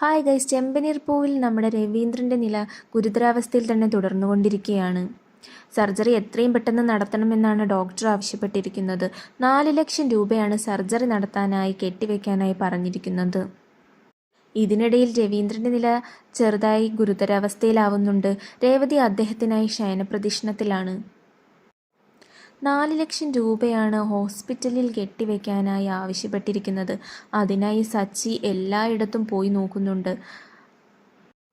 Hi guys, ചെമ്പനീർ പൂവിൽ നമ്മുടെ രവീന്ദ്രൻ്റെ നില ഗുരുതരാവസ്ഥയിൽ തന്നെ തുടർന്നുകൊണ്ടിരിക്കുകയാണ്. സർജറി എത്രയും പെട്ടെന്ന് നടത്തണമെന്നാണ് ഡോക്ടർ ആവശ്യപ്പെട്ടിരിക്കുന്നത്. 4 ലക്ഷം രൂപയാണ് സർജറി നടത്താനായി കെട്ടിവെക്കാനായി പറഞ്ഞിരിക്കുന്നത്. ഇതിനിടയിൽ രവീന്ദ്രൻ്റെ നില ചെറുതായി ഗുരുതരാവസ്ഥയിലാവുന്നുണ്ട്. രേവതി അദ്ദേഹത്തിനായി ശയനപ്രദക്ഷിണത്തിലാണ്. 4 ലക്ഷം രൂപയാണ് ഹോസ്പിറ്റലിൽ കെട്ടിവെക്കാനായി ആവശ്യപ്പെട്ടിരിക്കുന്നത്. അതിനായി സച്ചി എല്ലായിടത്തും പോയി നോക്കുന്നുണ്ട്.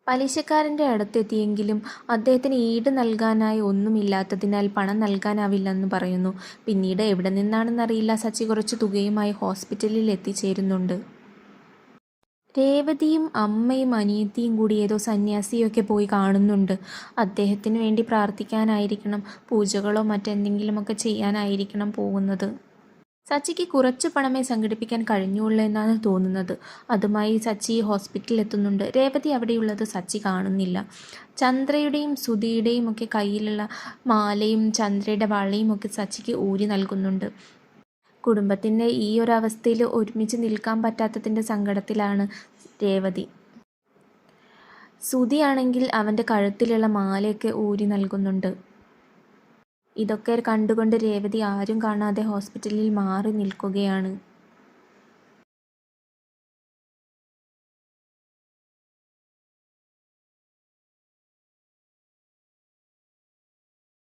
പലിശക്കാരൻ്റെ അടുത്തെത്തിയെങ്കിലും അദ്ദേഹത്തിന് ഈട് നൽകാനായി ഒന്നുമില്ലാത്തതിനാൽ പണം നൽകാനാവില്ലെന്ന് പറയുന്നു. പിന്നീട് എവിടെ നിന്നാണെന്നറിയില്ല, സച്ചി കുറച്ച് തുകയുമായി ഹോസ്പിറ്റലിൽ എത്തിച്ചേരുന്നുണ്ട്. രേവതിയും അമ്മയും അനിയത്തിയും കൂടി ഏതോ സന്യാസിയൊക്കെ പോയി കാണുന്നുണ്ട്. അദ്ദേഹത്തിന് വേണ്ടി പ്രാർത്ഥിക്കാനായിരിക്കണം, പൂജകളോ മറ്റെന്തെങ്കിലുമൊക്കെ ചെയ്യാനായിരിക്കണം പോകുന്നത്. സച്ചിക്ക് കുറച്ച് പണമേ സംഘടിപ്പിക്കാൻ കഴിഞ്ഞുള്ളൂ എന്നാണ് തോന്നുന്നത്. അതുമായി സച്ചി ഹോസ്പിറ്റലിൽ എത്തുന്നുണ്ട്. രേവതി അവിടെയുള്ളത് സച്ചി കാണുന്നില്ല. ചന്ദ്രയുടെയും സുധിയുടെയും ഒക്കെ കയ്യിലുള്ള മാലയും ചന്ദ്രയുടെ വളയും ഒക്കെ സച്ചിക്ക് ഊരി നൽകുന്നുണ്ട്. കുടുംബത്തിൻ്റെ ഈ ഒരു അവസ്ഥയിൽ ഒരുമിച്ച് നിൽക്കാൻ പറ്റാത്തതിൻ്റെ സങ്കടത്തിലാണ് രേവതി. സുധിയാണെങ്കിൽ അവൻ്റെ കഴുത്തിലുള്ള മാലയൊക്കെ ഊരി നൽകുന്നുണ്ട്. ഇതൊക്കെ കണ്ടുകൊണ്ട് രേവതി ആരും കാണാതെ ഹോസ്പിറ്റലിൽ മാറി നിൽക്കുകയാണ്.